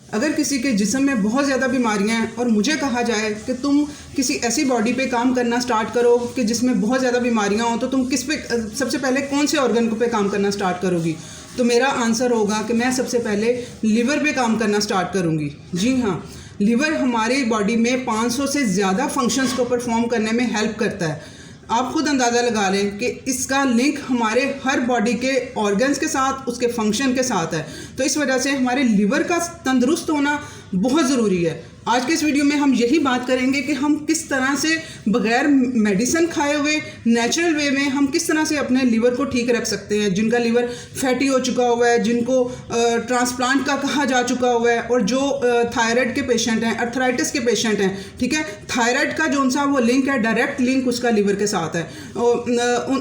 अगर किसी के जिस्म में बहुत ज़्यादा बीमारियां हैं और मुझे कहा जाए कि तुम किसी ऐसी बॉडी पे काम करना स्टार्ट करो कि जिसमें बहुत ज़्यादा बीमारियां हो, तो तुम किस पे सबसे पहले कौन से ऑर्गन पे काम करना स्टार्ट करोगी? तो मेरा आंसर होगा कि मैं सबसे पहले लिवर पे काम करना स्टार्ट करूँगी। जी हाँ, लिवर हमारी बॉडी में 500 से ज़्यादा फंक्शंस को परफॉर्म करने में हेल्प करता है। आप खुद अंदाज़ा लगा लें कि इसका लिंक हमारे हर बॉडी के ऑर्गन्स के साथ, उसके फंक्शन के साथ है। तो इस वजह से हमारे लिवर का तंदुरुस्त होना बहुत ज़रूरी है। आज के इस वीडियो में हम यही बात करेंगे कि हम किस तरह से बगैर मेडिसिन खाए हुए नेचुरल वे में हम किस तरह से अपने लिवर को ठीक रख सकते हैं। जिनका लिवर फैटी हो चुका हुआ है, जिनको ट्रांसप्लांट का कहा जा चुका हुआ है, और जो थायराइड के पेशेंट हैं, अर्थराइटिस के पेशेंट हैं, ठीक है, थायराइड का जो सा वो लिंक है, डायरेक्ट लिंक उसका लिवर के साथ है।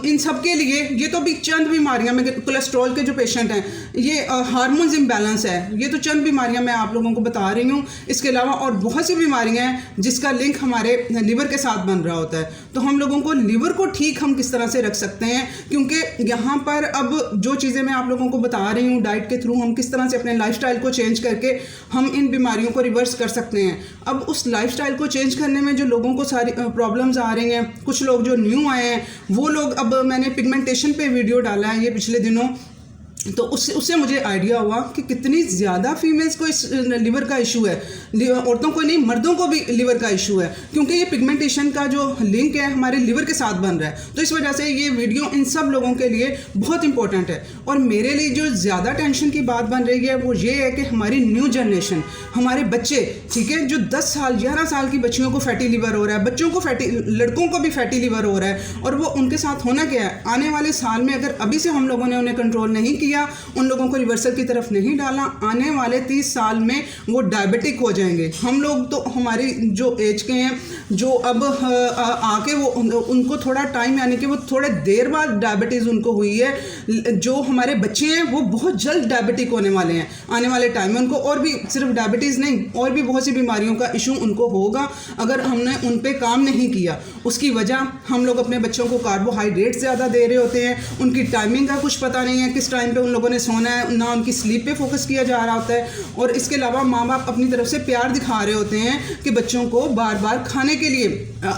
इन सब के लिए ये तो भी चंद बीमारियां में, कोलेस्ट्रॉल के जो पेशेंट हैं, ये हार्मोन्स इम्बैलेंस है, ये तो चंद बीमारियां मैं आप लोगों को बता रही हूँ। इसके अलावा और बहुत सी बीमारियां हैं जिसका लिंक हमारे लिवर के साथ बन रहा होता है। तो हम लोगों को लिवर को ठीक हम किस तरह से रख सकते हैं, क्योंकि यहाँ पर अब जो चीज़ें मैं आप लोगों को बता रही हूँ, डाइट के थ्रू हम किस तरह से अपने लाइफस्टाइल को चेंज करके हम इन बीमारियों को रिवर्स कर सकते हैं। अब उस लाइफस्टाइल को चेंज करने में जो लोगों को सारी प्रॉब्लम्स आ रही हैं, कुछ लोग जो न्यू आए हैं वो लोग, अब मैंने पिगमेंटेशन पे वीडियो डाला है ये पिछले दिनों, तो उससे मुझे आइडिया हुआ कि कितनी ज़्यादा फीमेल्स को इस लिवर का इशू है। औरतों को नहीं, मर्दों को भी लिवर का इशू है, क्योंकि ये पिगमेंटेशन का जो लिंक है हमारे लिवर के साथ बन रहा है। तो इस वजह से ये वीडियो इन सब लोगों के लिए बहुत इंपॉर्टेंट है। और मेरे लिए जो ज़्यादा टेंशन की बात बन रही है वो ये है कि हमारी न्यू जनरेशन, हमारे बच्चे, ठीक है, जो 10 साल 11 साल की बच्चियों को फैटी लिवर हो रहा है, बच्चों को लड़कों को भी फैटी लिवर हो रहा है। और वो उनके साथ होना क्या है, आने वाले साल में अगर अभी से हम लोगों ने उन्हें कंट्रोल नहीं किया, उन लोगों को रिवर्सल की तरफ नहीं डाला, आने वाले 30 साल में वो डायबिटिक हो जाएंगे। हम लोग तो हमारी जो एज के हैं, जो अब आके वो उनको थोड़ा टाइम, यानी कि वो थोड़े देर बाद डायबिटीज़ उनको हुई है। जो हमारे बच्चे हैं वो बहुत जल्द डायबिटिक होने वाले हैं आने वाले टाइम में। उनको और भी सिर्फ डायबिटीज़ नहीं, और भी बहुत सी बीमारियों का इशू उनको होगा अगर हमने उन पर काम नहीं किया। उसकी वजह हम लोग अपने बच्चों को कार्बोहाइड्रेट ज़्यादा दे रहे होते हैं, उनकी टाइमिंग का कुछ पता नहीं है, किस टाइम पे उन लोगों ने सोना है, ना उनकी स्लीप पे फोकस किया जा रहा होता है। और इसके अलावा माँ बाप अपनी तरफ से प्यार दिखा रहे होते हैं कि बच्चों को बार बार खाने के लिए।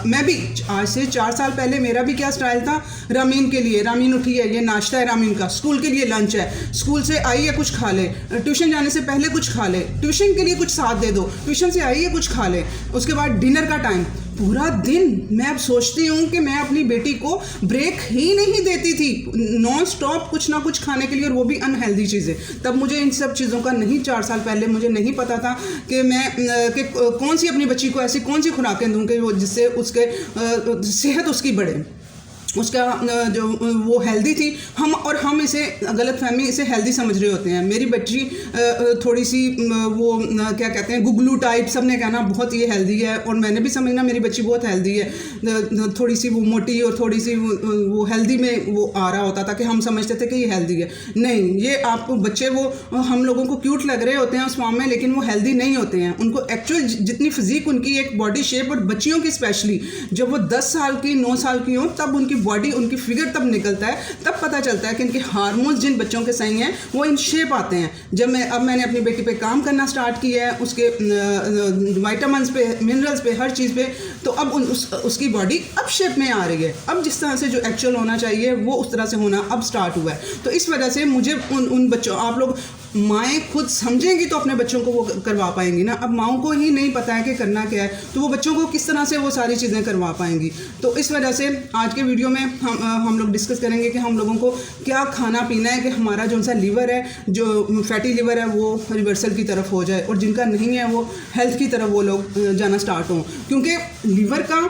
मैं भी आज से 4 साल पहले मेरा भी क्या स्टाइल था, रामीन के लिए, रामीन उठी है, ये नाश्ता है रामीन का, स्कूल के लिए लंच है, स्कूल से आई है कुछ खा ले, ट्यूशन जाने से पहले कुछ खा ले, ट्यूशन के लिए कुछ साथ दे दो, ट्यूशन से आई है कुछ खा ले, उसके बाद डिनर का टाइम। पूरा दिन मैं अब सोचती हूँ कि मैं अपनी बेटी को ब्रेक ही नहीं देती थी, नॉन स्टॉप कुछ ना कुछ खाने के लिए, और वो भी अनहेल्दी चीज़ें। तब मुझे इन सब चीज़ों का नहीं, 4 साल पहले मुझे नहीं पता था कि मैं कि कौन सी अपनी बच्ची को ऐसी कौन सी खुराकें दूँ कि वो जिससे उसके सेहत उसकी बढ़े, उसका जो वो हेल्दी थी। हम इसे गलतफहमी, इसे हेल्दी समझ रहे होते हैं। मेरी बच्ची थोड़ी सी वो क्या कहते हैं, गुगलू टाइप, सब ने कहना बहुत ये हेल्दी है, और मैंने भी समझना मेरी बच्ची बहुत हेल्दी है, थोड़ी सी वो मोटी और थोड़ी सी वो हेल्दी में वो आ रहा होता था कि हम समझते थे कि ये हेल्दी है। नहीं, ये आपको बच्चे वो हम लोगों को क्यूट लग रहे होते हैं उस फॉर्म में, लेकिन वो हेल्दी नहीं होते हैं। उनको एक्चुअल जितनी फिजिक उनकी एक बॉडी शेप, और बच्चियों की स्पेशली जब वो 10 साल की 9 साल की हो, तब उनकी बॉडी, उनकी फिगर तब निकलता है, तब पता चलता है कि इनके हार्मोन्स जिन बच्चों के सही हैं वो इन शेप आते हैं। जब मैंने अपनी बेटी पे काम करना स्टार्ट किया है, उसके विटामिन्स पे, मिनरल्स पे, हर चीज़ पे, तो अब उसकी बॉडी अब शेप में आ रही है। अब जिस तरह से जो एक्चुअल होना चाहिए वो उस तरह से होना अब स्टार्ट हुआ है। तो इस वजह से मुझे उन बच्चों, आप लोग माएँ खुद समझेंगी तो अपने बच्चों को वो करवा पाएंगी ना। अब माओं को ही नहीं पता है कि करना क्या है, तो वो बच्चों को किस तरह से वो सारी चीज़ें करवा पाएंगी। तो इस वजह से आज के वीडियो में हम लोग डिस्कस करेंगे कि हम लोगों को क्या खाना पीना है कि हमारा जो सा लिवर है, जो फैटी लिवर है, वो रिवर्सल की तरफ हो जाए, और जिनका नहीं है वो हेल्थ की तरफ वो लोग जाना स्टार्ट हों। क्योंकि लिवर का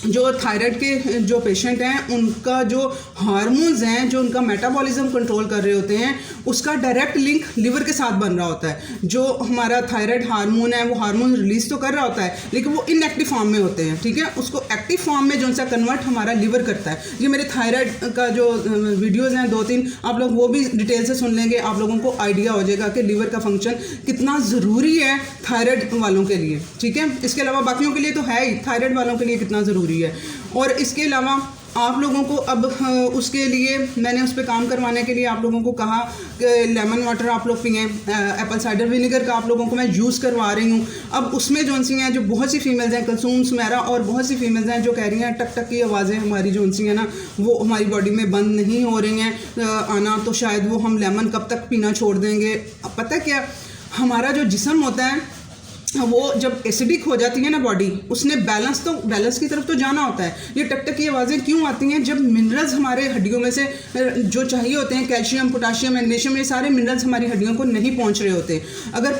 जो थायराइड के जो पेशेंट हैं, उनका जो हार्मोन्स हैं, जो उनका मेटाबॉलिज्म कंट्रोल कर रहे होते हैं, उसका डायरेक्ट लिंक लिवर के साथ बन रहा होता है। जो हमारा थायराइड हार्मोन है, वो हार्मोन रिलीज तो कर रहा होता है, लेकिन वो इनएक्टिव फॉर्म में होते हैं, ठीक है। उसको एक्टिव फॉर्म में जो सा कन्वर्ट हमारा लिवर करता है। ये मेरे थायराइड का जो वीडियोज़ हैं 2-3, आप लोग वो भी डिटेल से सुन लेंगे, आप लोगों को आइडिया हो जाएगा कि लिवर का फंक्शन कितना ज़रूरी है थायराइड वालों के लिए, ठीक है। इसके अलावा बाकियों के लिए तो है ही, थायराइड वालों के लिए कितना ज़रूरी है। और इसके अलावा आप लोगों को अब उसके लिए मैंने उस पर काम करवाने के लिए आप लोगों को कहा कि लेमन वाटर आप लोग पिएँ, एप्पल साइडर विनेगर का आप लोगों को मैं यूज़ करवा रही हूँ। अब उसमें जो सी हैं, जो बहुत सी फीमेल्स हैं, कलसूम, सुमेरा और बहुत सी फीमेल्स हैं जो कह रही हैं टक टक की आवाज़ें हमारी जो सी हैं ना वो हमारी बॉडी में बंद नहीं हो रही हैं आना, तो शायद वो हम लेमन कब तक पीना छोड़ देंगे। अब पता क्या, हमारा जो जिस्म होता है वो जब एसिडिक हो जाती है ना बॉडी, उसने बैलेंस की तरफ तो जाना होता है। ये टक टक की आवाज़ें क्यों आती हैं? जब मिनरल्स हमारे हड्डियों में से जो चाहिए होते हैं, कैल्शियम, पोटाशियम, मैग्नीशियम, ये सारे मिनरल्स हमारी हड्डियों को नहीं पहुंच रहे होते, अगर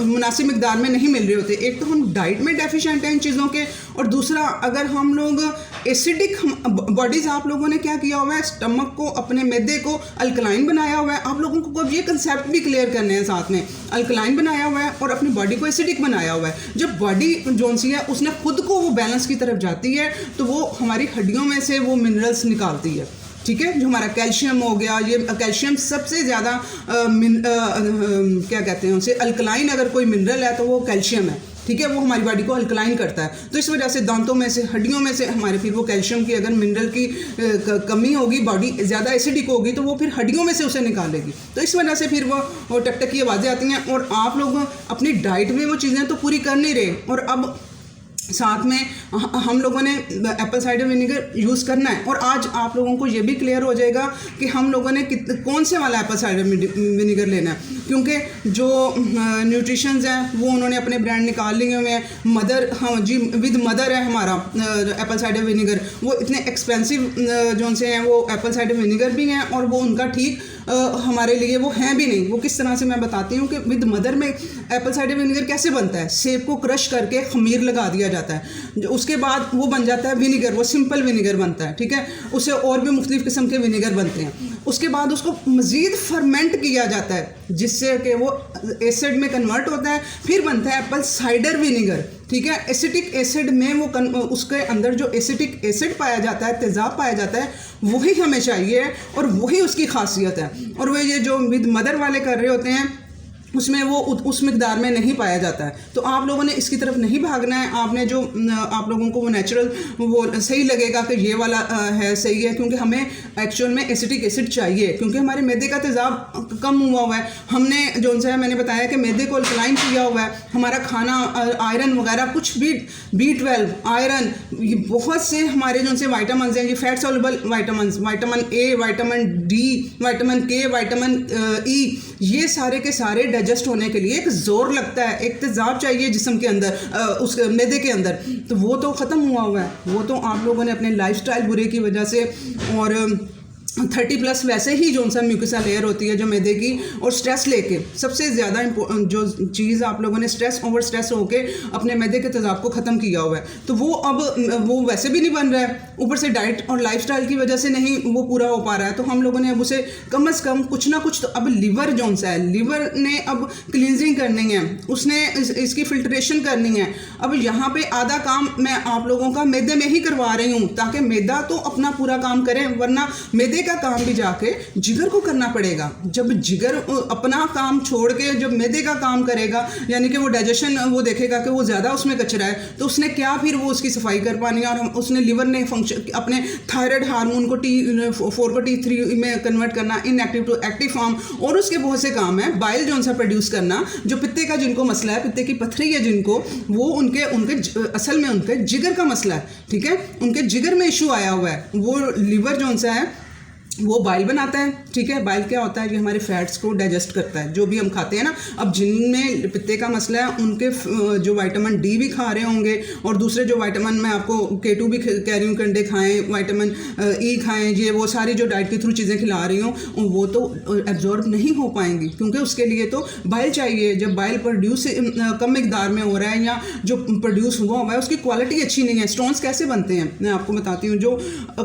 मुनासिब मिकदार में नहीं मिल रहे होते। एक तो हम डाइट में डेफिशिएंट हैं इन चीज़ों के, और दूसरा अगर हम लोग एसिडिक बॉडीज़, आप लोगों ने क्या किया हुआ है, स्टमक को, अपने मैदे को अल्कलाइन बनाया हुआ है। आप लोगों को अब ये कंसेप्ट भी क्लियर करने हैं साथ में, अल्कलाइन बनाया हुआ है और अपनी बॉडी को एसिडिक बनाया हुआ है। जब बॉडी जोन सी है उसने खुद को वो बैलेंस की तरफ जाती है तो वो हमारी हड्डियों में से वो मिनरल्स निकालती है, ठीक है। जो हमारा कैल्शियम हो गया, ये कैल्शियम सबसे ज़्यादा क्या कहते हैं उसे, अल्कलाइन अगर कोई मिनरल है तो वो कैल्शियम है, ठीक है। वो हमारी बॉडी को अल्कलाइन करता है। तो इस वजह से दांतों में से, हड्डियों में से हमारे फिर वो कैल्शियम की, अगर मिनरल की कमी होगी, बॉडी ज़्यादा एसिडिक होगी तो वो फिर हड्डियों में से उसे निकालेगी। तो इस वजह से फिर वो टक टक की आवाज़ें आती हैं। और आप लोग अपनी डाइट में वो चीज़ें तो पूरी कर नहीं रहे, और अब साथ में हम लोगों ने एप्पल साइडर विनेगर यूज़ करना है। और आज आप लोगों को ये भी क्लियर हो जाएगा कि हम लोगों ने कौन से वाला एप्पल साइडर विनेगर लेना है, क्योंकि जो न्यूट्रिशंस हैं वो उन्होंने अपने ब्रांड निकाल लिए हुए हैं। मदर, हाँ जी, विद मदर है हमारा एप्पल साइडर विनेगर। वो इतने एक्सपेंसिव जो से हैं वो एप्पल साइडर विनेगर भी हैं, और वो उनका ठीक हमारे लिए वो हैं भी नहीं। वो किस तरह से मैं बताती हूँ कि विद मदर में एप्पल साइडर विनेगर कैसे बनता है। सेब को क्रश करके खमीर लगा दिया जाता है, उसके बाद वो बन जाता है विनेगर, वो सिंपल विनेगर बनता है, ठीक है। उससे और भी मुख्तलिफ किस्म के विनेगर बनते हैं। उसके बाद उसको मज़ीद फर्मेंट किया जाता है जिससे कि वो एसिड में कन्वर्ट होता है, फिर बनता है एप्पल साइडर विनेगर, ठीक है। एसिटिक एसिड में वो उसके अंदर जो एसिटिक एसिड पाया जाता है, तेज़ाब पाया जाता है, वही हमें चाहिए और वही उसकी खासियत है। और वो ये जो विद मदर वाले कर रहे होते हैं उसमें वो उस मिकदार में नहीं पाया जाता है। तो आप लोगों ने इसकी तरफ नहीं भागना है। आपने जो आप लोगों को वो नेचुरल वो सही लगेगा कि ये वाला है सही है, क्योंकि हमें एक्चुअल में एसिटिक एसिड चाहिए, क्योंकि हमारे मैदे का तेज़ाब कम हुआ है। हमने जो सा है मैंने बताया कि मैदे को अल्कलाइन किया हुआ है। हमारा खाना आयरन वगैरह कुछ भी, B12, आयरन, ये बहुत से हमारे जो से वाइटामिन हैं, ये fat soluble vitamin, vitamin A, vitamin D, vitamin के, विटामिन ई, ये सारे के सारे डाइजेस्ट होने के लिए एक जोर लगता है, एक तेज़ाब चाहिए जिस्म के अंदर, उस मैदे के अंदर। तो वो तो ख़त्म हुआ है। वो तो आप लोगों ने अपने लाइफस्टाइल बुरे की वजह से, और 30+ वैसे ही जो सा म्यूकसा लेयर होती है जो मैदे की, और स्ट्रेस लेके सबसे ज़्यादा जो चीज़ आप लोगों ने ओवर स्ट्रेस होके अपने मैदे के तेज़ाब को ख़त्म किया हुआ है। तो वो अब वो वैसे भी नहीं बन रहा है, ऊपर से डाइट और लाइफस्टाइल की वजह से नहीं वो पूरा हो पा रहा है। तो हम लोगों ने अब उसे कम से कम कुछ ना कुछ तो, अब लीवर जो सा है, लीवर ने अब क्लींजिंग करनी है, उसने इसकी फिल्ट्रेशन करनी है। अब यहाँ पर आधा काम मैं आप लोगों का मैदे में ही करवा रही हूँ, ताकि मैदा तो अपना पूरा काम करें, वरना मैदे का काम भी जाके जिगर को करना पड़ेगा। जब जिगर अपना काम छोड़ के जब मैदे का काम करेगा, यानी कि वो डाइजेशन वो देखेगा कि वो ज़्यादा उसमें कचरा है, तो उसने क्या फिर वो उसकी सफाई कर पानी है। और उसने लिवर ने फंक्शन अपने थायराइड हार्मोन को T4 को T3 में कन्वर्ट करना, इनएक्टिव टू एक्टिव फॉर्म, और उसके बहुत से काम है। बाइल जो सा प्रोड्यूस करना, जो पित्ते का जिनको मसला है, पित्ते की पथरी है जिनको, वो उनके असल में उनके जिगर का मसला है, ठीक है। उनके जिगर में इशू आया हुआ है। वो लिवर जो सा है वो बाइल बनाता है, ठीक है। बाइल क्या होता है, ये हमारे फैट्स को डाइजेस्ट करता है, जो भी हम खाते हैं ना। अब जिनमें पित्ते का मसला है उनके जो विटामिन डी भी खा रहे होंगे, और दूसरे जो विटामिन, मैं आपको K2 भी कह रही हूँ, कंडे खाएं, विटामिन ई खाएं, ये वो सारी जो डाइट के थ्रू चीज़ें खिला रही हूँ, वो तो एब्जॉर्ब नहीं हो पाएंगी, क्योंकि उसके लिए तो बाइल चाहिए। जब बाइल प्रोड्यूस कम मिकदार में हो रहा है, या जो प्रोड्यूस हुआ है उसकी क्वालिटी अच्छी नहीं है। स्टोन्स कैसे बनते हैं मैं आपको बताती हूँ। जो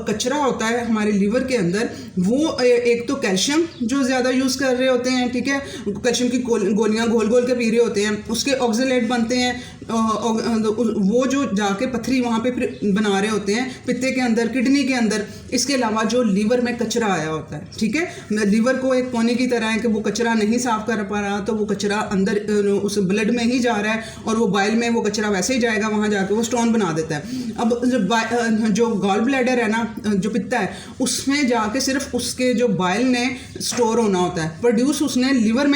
कचरा होता है हमारे लीवर के अंदर, वो एक तो कैल्शियम जो ज़्यादा यूज़ कर रहे होते हैं, ठीक है, कैल्शियम की गोलियां घोल घोल के पी रहे होते हैं, उसके ऑक्जेलेट बनते हैं, वो जो जाके पथरी वहाँ पे फिर बना रहे होते हैं पित्ते के अंदर, किडनी के अंदर। इसके अलावा जो लीवर में कचरा आया होता है, ठीक है, लीवर को एक पानी की तरह है कि वो कचरा नहीं साफ कर पा रहा, तो वो कचरा अंदर उस ब्लड में ही जा रहा है और वो बाइल में वो कचरा वैसे ही जाएगा, वहाँ जाके वो स्टोन बना देता है। अब जो गॉल ब्लैडर है ना, जो पित्ता है, उसमें जाके सिर्फ उसके जो बाइल ने स्टोर होना होता है, प्रोड्यूस उसने लिवर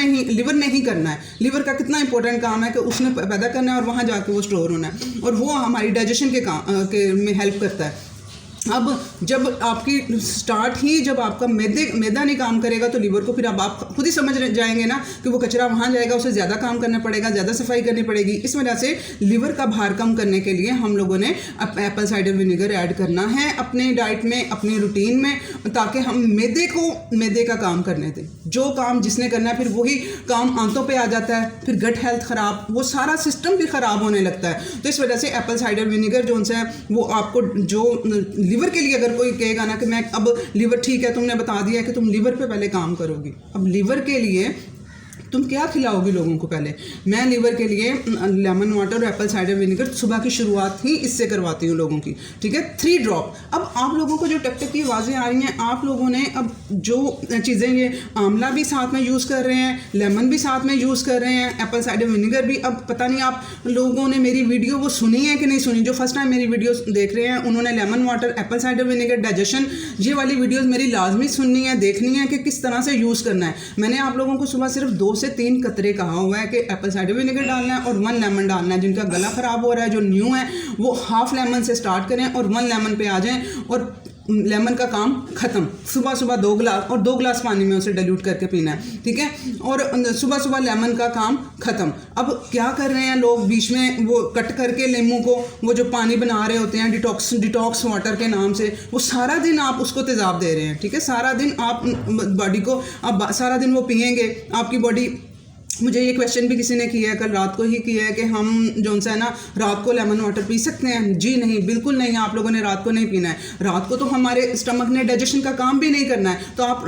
ने ही करना है। लिवर का कितना इंपॉर्टेंट काम है कि उसने पैदा करना है और वहाँ जाके वो स्टोर होना है, और वो हमारी डाइजेशन के काम में हेल्प करता है। अब जब आपकी स्टार्ट ही जब आपका मैदा नहीं काम करेगा तो लीवर को फिर अब आप खुद ही समझ जाएंगे ना कि वो कचरा वहाँ जाएगा, उसे ज़्यादा काम करना पड़ेगा, ज़्यादा सफाई करनी पड़ेगी। इस वजह से लीवर का भार कम करने के लिए हम लोगों ने एप्पल साइडर विनेगर ऐड करना है अपने डाइट में, अपनी रूटीन में, ताकि हम मैदे का काम करने दें। जो काम जिसने करना है फिर वही काम आंतों पर आ जाता है, फिर गट हेल्थ ख़राब, वो सारा सिस्टम भी ख़राब होने लगता है। तो इस वजह से एप्पल साइडर विनेगर जो है वो आपको जो लीवर के लिए, अगर कोई कहेगा ना कि मैं अब लीवर ठीक है, तुमने बता दिया कि तुम लीवर पे पहले काम करोगी, अब लीवर के लिए तुम क्या खिलाओगी लोगों को? पहले मैं लीवर के लिए लेमन वाटर और एप्पल साइडर विनेगर सुबह की शुरुआत ही इससे करवाती हूँ लोगों की, ठीक है, 3 ड्रॉप। अब आप लोगों को जो टक टक की आवाज़ें आ रही हैं, आप लोगों ने अब जो चीज़ें, ये आंवला भी साथ में यूज़ कर रहे हैं, लेमन भी साथ में यूज़ कर रहे हैं, एप्पल साइडर विनेगर भी। अब पता नहीं आप लोगों ने मेरी वीडियो वो सुनी है कि नहीं सुनी। जो फर्स्ट टाइम मेरी वीडियो देख रहे हैं उन्होंने lemon water, Apple cider vinegar, digestion, ये वाली वीडियोज़ मेरी लाजमी सुननी है, देखनी है कि किस तरह से यूज़ करना है। मैंने आप लोगों को सुबह सिर्फ 2 से 3 कतरे कहा हुआ है कि एप्पल साइडर विनेगर डालना है और 1 लेमन डालना है। जिनका गला ख़राब हो रहा है, जो न्यू है, वो हाफ लेमन से स्टार्ट करें और 1 लेमन पे आ जाएं और लेमन का काम ख़त्म। सुबह सुबह 2 गिलास और 2 गिलास पानी में उसे डाइल्यूट करके पीना है, ठीक है, और सुबह सुबह लेमन का काम ख़त्म। अब क्या कर रहे हैं लोग, बीच में वो कट करके नींबू को, वो जो पानी बना रहे होते हैं डिटॉक्स वाटर के नाम से, वो सारा दिन आप उसको तेज़ाब दे रहे हैं, ठीक है, सारा दिन आप बॉडी को, अब सारा दिन वो पिएंगे, आपकी बॉडी। मुझे ये क्वेश्चन भी किसी ने किया है, कल रात को ही किया है, कि हम जो है ना रात को लेमन वाटर पी सकते हैं? जी नहीं, बिल्कुल नहीं, आप लोगों ने रात को नहीं पीना है। रात को तो हमारे स्टमक ने डाइजेशन का काम भी नहीं करना है, तो आप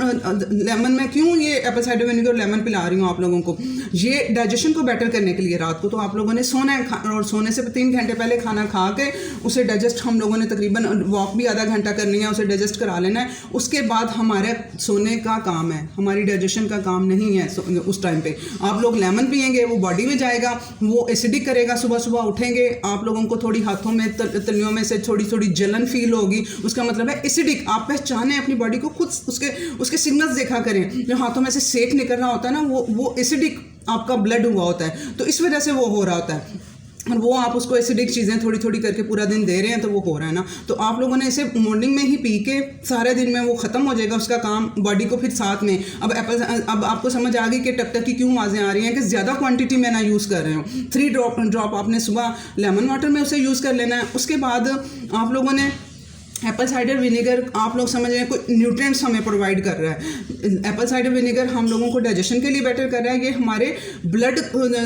लेमन में क्यों ये एप्पल साइडर विनेगर और लेमन पिला रही हूँ आप लोगों को? ये डाइजेशन को बेटर करने के लिए। रात को तो आप लोगों ने सोना है, और सोने से 3 घंटे पहले खाना खा के उसे डाइजेस्ट हम लोगों ने तकरीबन वॉक भी आधा घंटा करनी है, उसे डाइजेस्ट करा लेना है। उसके बाद हमारे सोने का काम है, हमारी डाइजेशन का काम नहीं है उस टाइम पे। आप लोग लेमन पिएंगे, वो बॉडी में जाएगा, वो एसिडिक करेगा, सुबह सुबह उठेंगे, आप लोगों को थोड़ी हाथों में, तलियों में से थोड़ी थोड़ी जलन फील होगी, उसका मतलब है एसिडिक। आप पहचाने अपनी बॉडी को, खुद उसके सिग्नल्स देखा करें। जो हाथों में से सेक निकल रहा होता है ना, वो एसिडिक आपका ब्लड हुआ होता है, तो इस वजह से वो हो रहा होता है, और वो आप उसको एसिडिक चीज़ें थोड़ी थोड़ी करके पूरा दिन दे रहे हैं, तो वो हो रहा है ना। तो आप लोगों ने इसे मॉर्निंग में ही पी के सारे दिन में वो ख़त्म हो जाएगा उसका काम, बॉडी को फिर साथ में। अब आपको समझ आ गई कि टक टक की क्यों आवाज़ें आ रही हैं, कि ज़्यादा क्वांटिटी में ना यूज़ कर रहे हो। 3 ड्रॉप आपने सुबह लेमन वाटर में उसे यूज़ कर लेना है। उसके बाद आप लोगों ने एप्पल साइडर विनेगर, आप लोग समझ रहे हैं, कोई न्यूट्रिएंट्स हमें प्रोवाइड कर रहा है। एप्पल साइडर विनेगर हम लोगों को डाइजेशन के लिए बेटर कर रहा है। ये हमारे ब्लड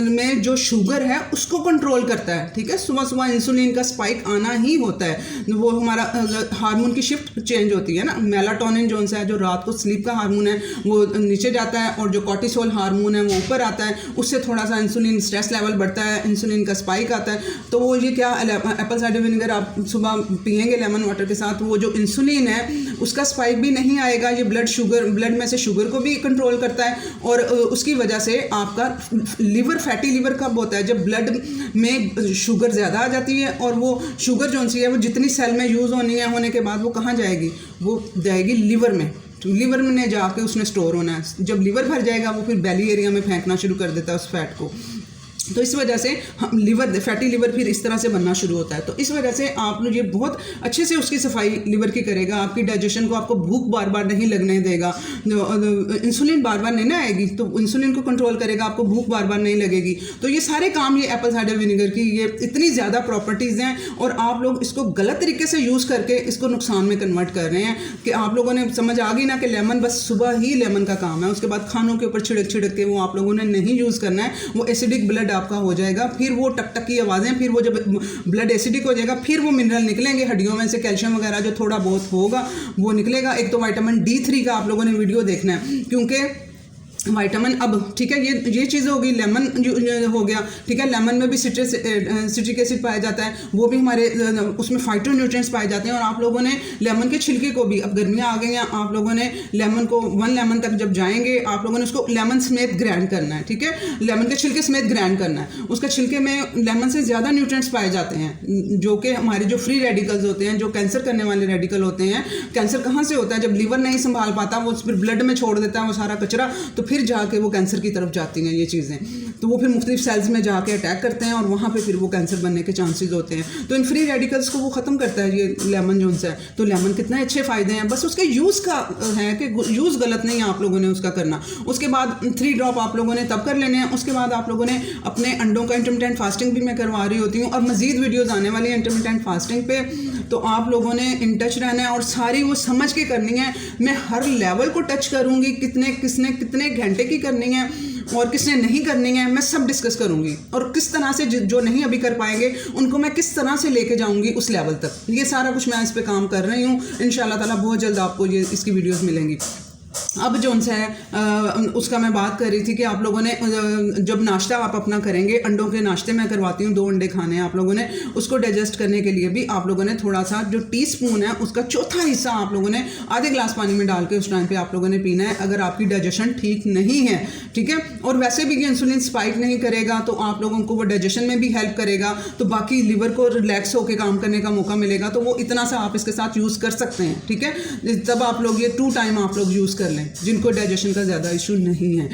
में जो शुगर है उसको कंट्रोल करता है, ठीक है। सुबह सुबह इंसुलिन का स्पाइक आना ही होता है, वो हमारा हार्मोन की शिफ्ट चेंज होती है ना। मेलाटोनिन जो है, जो रात को स्लीप का हार्मोन है, वो नीचे जाता है, और जो कॉर्टिसोल हार्मोन है वो ऊपर आता है। उससे थोड़ा सा इंसुलिन स्ट्रेस लेवल बढ़ता है, इंसुलिन का स्पाइक आता है। तो वो ये क्या, एप्पल साइडर विनेगर आप सुबह पिएंगे लेमन वाटर के साथ, वो जो इंसुलिन है उसका स्पाइक भी नहीं आएगा। ये ब्लड में से शुगर को भी कंट्रोल करता है, और उसकी वजह से आपका लिवर, फैटी लिवर कब होता है? जब ब्लड में शुगर ज़्यादा आ जाती है, और वो शुगर जो सी है वो जितनी सेल में यूज़ होने के बाद वो कहाँ जाएगी? वो जाएगी लिवर में। तो लिवर में जाके उसने स्टोर होना है। जब लिवर भर जाएगा वो फिर बेली एरिया में फेंकना शुरू कर देता है उस फैट को। तो इस वजह से हम फैटी लिवर फिर इस तरह से बनना शुरू होता है। तो इस वजह से आप लोग ये बहुत अच्छे से उसकी सफाई लिवर की करेगा, आपकी डाइजेशन को, आपको भूख बार बार नहीं लगने देगा, इंसुलिन बार बार नहीं ना आएगी, तो इंसुलिन को कंट्रोल करेगा, आपको भूख बार बार नहीं लगेगी। तो ये सारे काम ये एप्पल साइडर विनेगर की ये इतनी ज़्यादा प्रॉपर्टीज़ हैं, और आप लोग इसको गलत तरीके से यूज़ करके इसको नुकसान में कन्वर्ट कर रहे हैं। कि आप लोगों ने समझ आ गई ना कि लेमन बस सुबह ही लेमन का काम है, उसके बाद खानों के ऊपर छिड़क के वो आप लोगों ने नहीं यूज़ करना है। वो एसिडिक ब्लड आपका हो जाएगा, फिर वो टक टक की आवाज़ें, फिर वो जब ब्लड एसिडिक हो जाएगा, फिर वो मिनरल निकलेंगे हड्डियों में से, कैल्शियम वगैरह जो थोड़ा बहुत होगा वो निकलेगा। एक तो विटामिन D3 का आप लोगों ने वीडियो देखना है, क्योंकि विटामिन अब ठीक है, ये चीज़ होगी। लेमन जो हो गया, ठीक है, लेमन में भी सिट्रिक एसिड पाया जाता है, वो भी हमारे उसमें फाइटोन्यूट्रिएंट्स पाए जाते हैं। और आप लोगों ने लेमन के छिलके को भी, अब गर्मियाँ आ गई हैं, आप लोगों ने लेमन को 1 लेमन तक जब जाएंगे आप लोगों ने उसको लेमन समेत ग्राइंड करना है, ठीक है, लेमन के छिलके समेत ग्राइंड करना है। उसका छिलके में लेमन से ज़्यादा न्यूट्रिएंट्स पाए जाते हैं, जो कि हमारे जो फ्री रेडिकल्स होते हैं, जो कैंसर करने वाले रेडिकल होते हैं। कैंसर कहाँ से होता है? जब लीवर नहीं संभाल पाता, वो फिर ब्लड में छोड़ देता है वो सारा कचरा, तो फिर जाके वो कैंसर की तरफ जाती हैं ये चीज़ें। तो वो फिर मुख्तलिफ सेल्स में जाके अटैक करते हैं और वहाँ पे फिर वो कैंसर बनने के चांसेस होते हैं। तो इन फ्री रेडिकल्स को वो ख़त्म करता है ये लेमन जो है। तो लेमन कितने अच्छे फ़ायदे हैं, बस उसके यूज़ का है कि यूज़ गलत नहीं है आप लोगों ने उसका करना। उसके बाद 3 ड्रॉप आप लोगों ने तब कर लेने हैं। उसके बाद आप लोगों ने अपने अंडों का इंटरमिटेंट फास्टिंग भी मैं करवा रही होती हूँ, और मज़ीद वीडियोज़ आने वाली है इंटरमिटेंट फास्टिंग पे। तो आप लोगों ने इन टच रहना है और सारी वो समझ के करनी है। मैं हर लेवल को टच करूँगी, किसने कितने घंटे की करनी है और किसने नहीं करनी है, मैं सब डिस्कस करूंगी। और किस तरह से जो नहीं अभी कर पाएंगे उनको मैं किस तरह से लेके जाऊंगी उस लेवल तक, ये सारा कुछ मैं इस पे काम कर रही हूँ। इंशाल्लाह ताला बहुत जल्द आपको ये इसकी वीडियोस मिलेंगी। अब जो उनसे है उसका मैं बात कर रही थी कि आप लोगों ने जब नाश्ता आप अपना करेंगे, अंडों के नाश्ते मैं करवाती हूँ, 2 अंडे खाने हैं आप लोगों ने। उसको डाइजेस्ट करने के लिए भी आप लोगों ने थोड़ा सा जो टीस्पून है उसका चौथा हिस्सा आप लोगों ने आधे गिलास पानी में डाल के उस टाइम पे आप लोगों ने पीना है, अगर आपकी डाइजेशन ठीक नहीं है, ठीक है। और वैसे भी इंसुलिन स्पाइक नहीं करेगा तो आप लोगों को वो डाइजेशन में भी हेल्प करेगा, तो बाकी लीवर को रिलैक्स होकर काम करने का मौका मिलेगा। तो वो इतना सा आप इसके साथ यूज़ कर सकते हैं, ठीक है। तब आप लोग ये 2 टाइम आप लोग यूज़ कर लें जिनको डाइजेशन का ज़्यादा इशू नहीं है,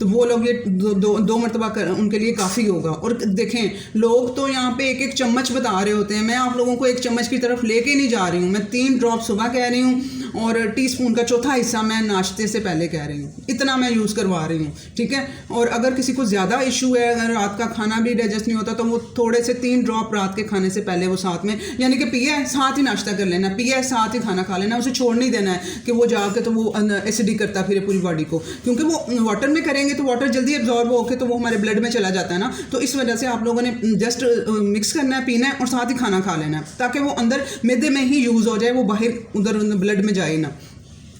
तो वो लोग ये दो मरतबा कर उनके लिए काफ़ी होगा। और देखें, लोग तो यहाँ पे 1-1 चम्मच बता रहे होते हैं, मैं आप लोगों को 1 चम्मच की तरफ लेके नहीं जा रही हूँ। मैं 3 ड्रॉप सुबह कह रही हूँ और टीस्पून का चौथा हिस्सा मैं नाश्ते से पहले कह रही हूँ, इतना मैं यूज़ करवा रही हूँ, ठीक है। और अगर किसी को ज़्यादा इशू है, अगर रात का खाना भी डाइजेस्ट नहीं होता, तो वो थोड़े से 3 ड्रॉप रात के खाने से पहले वो साथ में, यानी कि पिया है साथ ही नाश्ता कर लेना, पिया है साथ ही खाना खा लेना, उसे छोड़ नहीं देना है कि वो जाके तो वो एसिडिक करता फिर पूरी बॉडी को, क्योंकि वो वाटर में करेंगे तो वाटर जल्दी एब्जॉर्ब होकर तो वो हमारे ब्लड में चला जाता है ना। तो इस वजह से आप लोगों ने जस्ट मिक्स करना है, पीना है और साथ ही खाना खा लेना है, ताकि वो अंदर मैदे में ही यूज़ हो जाए, वो बाहर उधर ब्लड में जाए ना।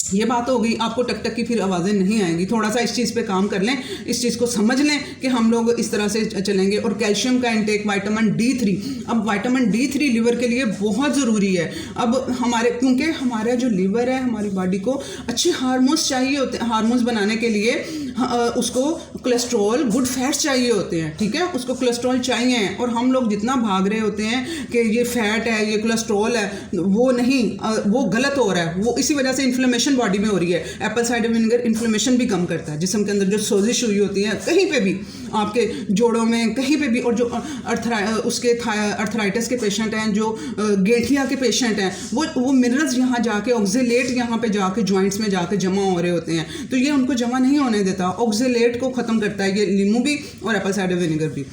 ये बात हो गई, आपको टक टक की फिर आवाज़ें नहीं आएंगी। थोड़ा सा इस चीज़ पे काम कर लें, इस चीज़ को समझ लें कि हम लोग इस तरह से चलेंगे। और कैल्शियम का इंटेक, विटामिन D3, अब विटामिन D3 लिवर के लिए बहुत ज़रूरी है। अब क्योंकि हमारा जो लिवर है, हमारी बॉडी को अच्छे हार्मोन्स चाहिए होते हैं, हार्मोन्स बनाने के लिए उसको कोलेस्ट्रॉल, गुड फैट्स चाहिए होते हैं, ठीक है, उसको कोलेस्ट्रॉल चाहिए। और हम लोग जितना भाग रहे होते हैं कि ये फैट है, ये कोलेस्ट्रॉल है, वो नहीं, वो गलत हो रहा है। वो इसी वजह से इन्फ्लेमेशन बॉडी में हो रही है। एप्पल साइडर विनेगर इन्फ्लेमेशन भी कम करता है, जिस्म के अंदर जो सोजिश हुई होती है कहीं पे भी, आपके जोड़ों में कहीं पे भी। और जो अर्थराइटिस के पेशेंट हैं, जो गेठिया के पेशेंट हैं, वो मिनरल्स यहाँ जाके ऑक्जेलेट यहाँ पे जाके जॉइंट्स में जाके जमा हो रहे होते हैं, तो ये उनको जमा नहीं होने देता। ऑक्जेलेट को ख़त्म करता है ये नींबू भी और एप्पल साइडर विनेगर भी।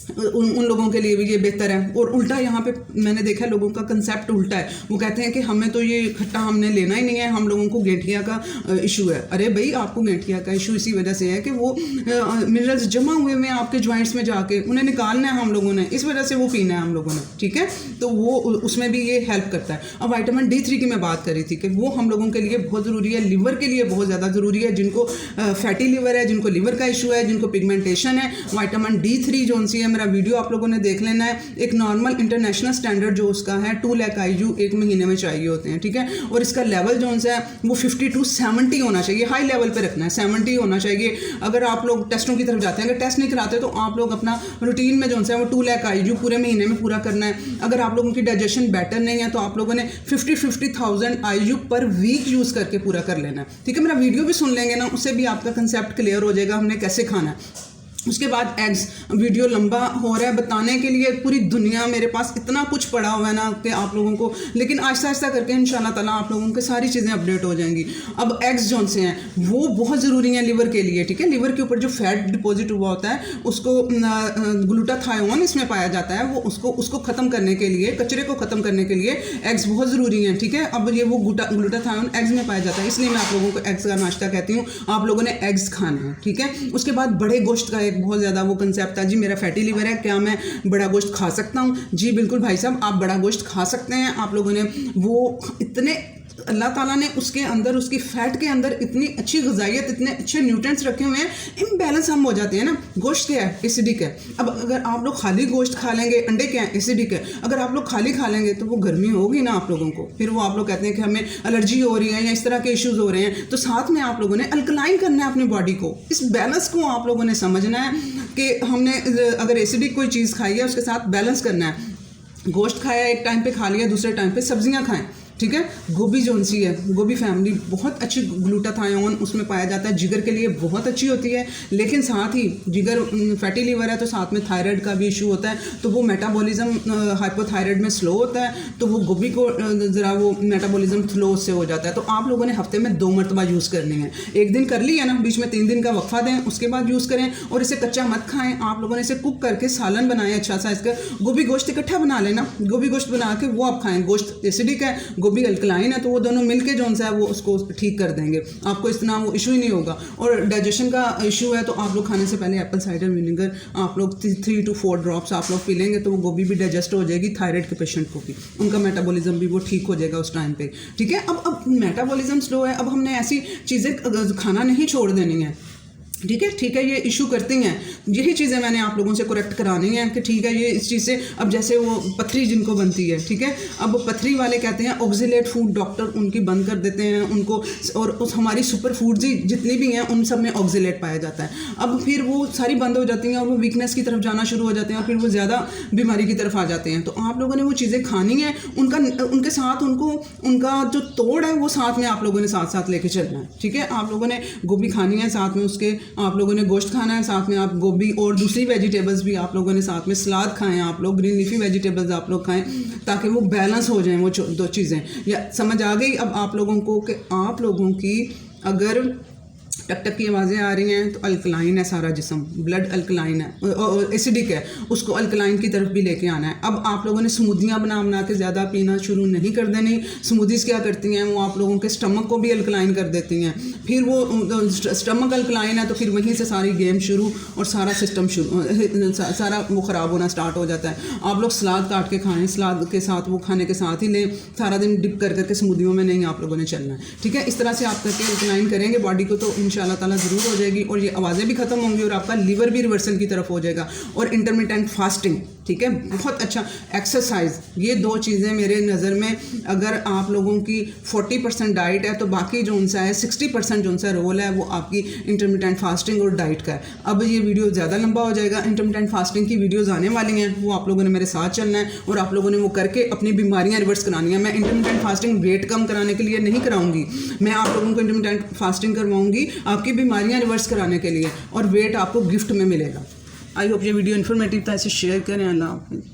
उन लोगों के लिए भी ये बेहतर है। और उल्टा यहाँ पे मैंने देखा लोगों का कंसेप्ट उल्टा है, वो कहते हैं कि हमें तो ये खट्टा हमने लेना ही नहीं है, हम लोगों को गेठिया का इशू है। अरे भाई, आपको गेठिया का इशू इसी वजह से है कि वो मिनरल्स जमा हुए हुए हैं आपके जॉइंट्स में जाके, उन्हें निकालना है हम लोगों ने, इस वजह से वो पीना है हम लोगों ने, ठीक है। तो वो उसमें भी ये हेल्प करता है। अब विटामिन D3 की मैं बात कर रही थी कि वो हम लोगों के लिए बहुत ज़रूरी है, लिवर के लिए बहुत ज़्यादा ज़रूरी है। जिनको फैटी लिवर है, जिनको लिवर का इशू है, जिनको पिगमेंटेशन है, विटामिन D3 जो सी है, मेरा वीडियो आप लोगों ने देख लेना है। एक नॉर्मल इंटरनेशनल स्टैंडर्ड जो उसका है 2 लाख IU 1 महीने में चाहिए होते हैं, ठीक है। और इसका लेवल जो है वो 50 to 70 होना चाहिए, हाई लेवल पे रखना है, 70 होना चाहिए। अगर आप लोग टेस्टों की तरफ जाते हैं, अगर टेस्ट नहीं कराते तो आप लोग अपना रूटीन में जो है वो 2 लाख IU पूरे महीने में पूरा करना है। अगर आप लोगों की डाइजेशन बेटर नहीं है तो आप लोगों ने 50,000 IU पर वीक यूज़ करके पूरा कर लेना है, ठीक है। मेरा वीडियो भी सुन लेंगे ना, उससे भी आपका कंसेप्ट क्लियर हो जाएगा हमने कैसे खाना है। उसके बाद एग्स, वीडियो लंबा हो रहा है बताने के लिए, पूरी दुनिया मेरे पास इतना कुछ पड़ा हुआ है ना कि आप लोगों को, लेकिन आहिस्ता आहिस्ता करके इंशाल्लाह ताला आप लोगों की सारी चीज़ें अपडेट हो जाएंगी। अब एग्स जो से हैं वो बहुत ज़रूरी हैं लिवर के लिए, ठीक है। लिवर के ऊपर जो फैट डिपॉजिट हुआ होता है उसको ग्लूटाथायोन इसमें पाया जाता है, वो उसको ख़त्म करने के लिए, कचरे को ख़त्म करने के लिए एग्स बहुत ज़रूरी हैं, ठीक है। अब ये वो ग्लूटाथायोन एग्स में पाया जाता है, इसलिए मैं आप लोगों को एग्स का नाश्ता कहती हूँ। आप लोगों ने एग्स खाने हैं, ठीक है। उसके बाद बड़े गोश्त का बहुत ज़्यादा वो कंसेप्ट था, जी मेरा फैटी लिवर है, क्या मैं बड़ा गोश्त खा सकता हूँ? जी बिल्कुल भाई साहब, आप बड़ा गोश्त खा सकते हैं। आप लोगों ने वो इतने अल्लाह ताला ने उसके अंदर, उसकी फैट के अंदर इतनी अच्छी ग़िज़ाइयत, इतने अच्छे न्यूट्रिएंट्स रखे हुए हैं, इम्बैलेंस हम हो जाते हैं ना। गोश्त क्या है? एसिडिक है। अब अगर आप लोग खाली गोश्त खा लेंगे, अंडे क्या है? एसिडिक है। अगर आप लोग खाली खा लेंगे तो वो गर्मी होगी ना आप लोगों को, फिर वो आप लोग कहते हैं कि हमें एलर्जी हो रही है या इस तरह के इश्यूज़ हो रहे हैं। तो साथ में आप लोगों ने अल्कलाइन करना है अपनी बॉडी को। इस बैलेंस को आप लोगों ने समझना है कि हमने अगर एसिडिक कोई चीज़ खाई है उसके साथ बैलेंस करना है। गोश्त खाया एक टाइम पे खा लिया, दूसरे टाइम पे सब्जियां खाएं, ठीक है। गोभी जोन सी है, गोभी फैमिली बहुत अच्छी ग्लूटाथायोन उसमें पाया जाता है, जिगर के लिए बहुत अच्छी होती है। लेकिन साथ ही जिगर फैटी लीवर है तो साथ में थायराइड का भी इशू होता है, तो वो मेटाबॉलिज्म हाइपोथायराइड में स्लो होता है, तो वो गोभी को ज़रा वो मेटाबॉलिज्म स्लो से हो जाता है। तो आप लोगों ने हफ्ते में 2 मरतबा यूज़ करनी है। एक दिन कर लिया ना, बीच में 3 दिन का वक्फा दें, उसके बाद यूज़ करें। और इसे कच्चा मत खाएं, आप लोगों ने इसे कुक करके सालन बनाएं अच्छा सा इसका। गोभी गोश्त इकट्ठा बना लेना, गोभी गोश्त बना के वो आप खाएं। गोश्त एसिडिक है, गोभी अल्कलाइन है, तो वो दोनों मिलके जो सा है वो उसको ठीक कर देंगे, आपको इतना वो इशू ही नहीं होगा। और डाइजेशन का इशू है तो आप लोग खाने से पहले एप्पल साइडर विनेगर आप लोग 3 to 4 ड्रॉप्स आप लोग पी लेंगे तो वो गोभी भी डाइजेस्ट हो जाएगी। थायराइड के पेशेंट को भी उनका मेटाबॉलिज्म भी वो ठीक हो जाएगा उस टाइम पे, ठीक है। अब मेटाबॉलिज्म स्लो है, अब हमने ऐसी चीज़ें खाना नहीं छोड़ देनी है, ठीक है, ये इशू करती हैं। यही चीज़ें मैंने आप लोगों से करेक्ट करानी है कि ठीक है, ये इस चीज़ से अब जैसे वो पथरी जिनको बनती है, ठीक है, अब पथरी वाले कहते हैं ऑक्जिलेट फूड, डॉक्टर उनकी बंद कर देते हैं उनको, और उस हमारी सुपर फूड जितनी भी हैं उन सब में ऑक्जिलेट पाया जाता है। अब फिर वो सारी बंद हो जाती हैं और वो वीकनेस की तरफ जाना शुरू हो जाते हैं और फिर वो ज़्यादा बीमारी की तरफ आ जाते हैं। तो आप लोगों ने वो चीज़ें खानी है, उनके साथ उनका जो तोड़ है वो साथ में आप लोगों ने साथ साथ लेके चलना है, ठीक है। आप लोगों ने गोभी खानी है, साथ में उसके आप लोगों ने गोश्त खाना है, साथ में आप गोभी और दूसरी वेजिटेबल्स भी आप लोगों ने साथ में सलाद खाएं, आप लोग ग्रीन लीफी वेजिटेबल्स आप लोग खाएं, ताकि वो बैलेंस हो जाएं वो 2 चीज़ें। या समझ आ गई अब आप लोगों को कि आप लोगों की अगर टक टक की आवाज़ें आ रही हैं तो अल्कलाइन है सारा जिस्म, ब्लड अल्कलाइन है और एसिडिक है, उसको अल्कलाइन की तरफ भी लेके आना है। अब आप लोगों ने स्मूदियाँ बना के ज़्यादा पीना शुरू नहीं कर देनी। स्मूदीज़ क्या करती हैं, वो आप लोगों के स्टमक को भी अल्कलाइन कर देती हैं। फिर वो स्टमक अल्कलाइन है तो फिर वहीं से सारी गेम शुरू और सारा सिस्टम शुरू, सारा वो ख़राब होना स्टार्ट हो जाता है। आप लोग सलाद काट के खाएँ, सलाद के साथ वो खाने के साथ ही लें, सारा दिन डिप कर करके स्मूदियों में नहीं आप लोगों ने चलना है, ठीक है। इस तरह से आप करके अल्कलाइन करेंगे बॉडी को तो इंशाल्लाह ताला ज़रूर हो जाएगी और ये आवाज़ें भी ख़त्म होंगी और आपका लीवर भी रिवर्सल की तरफ हो जाएगा। और इंटरमिटेंट फास्टिंग, ठीक है, बहुत अच्छा एक्सरसाइज, ये 2 चीज़ें मेरे नज़र में अगर आप लोगों की 40% डाइट है तो बाकी जो उनसा है 60% जो उनसा रोल है वो आपकी इंटरमिटेंट फास्टिंग और डाइट का है। अब ये वीडियो ज़्यादा लंबा हो जाएगा, इंटरमिटेंट फास्टिंग की वीडियोज़ आने वाली हैं, वो आप लोगों ने मेरे साथ चलना है और आप लोगों ने वो करके अपनी बीमारियाँ रिवर्स करानी है। मैं इंटरमिटेंट फास्टिंग वेट कम कराने के लिए नहीं कराऊंगी, मैं आप लोगों को इंटरमिटेंट फास्टिंग करवाऊंगी आपकी बीमारियाँ रिवर्स कराने के लिए और वेट आपको गिफ्ट में मिलेगा। आई होप ये वीडियो इन्फॉर्मेटिव था, इसे शेयर करें। अल्लाह हाफ़िज़।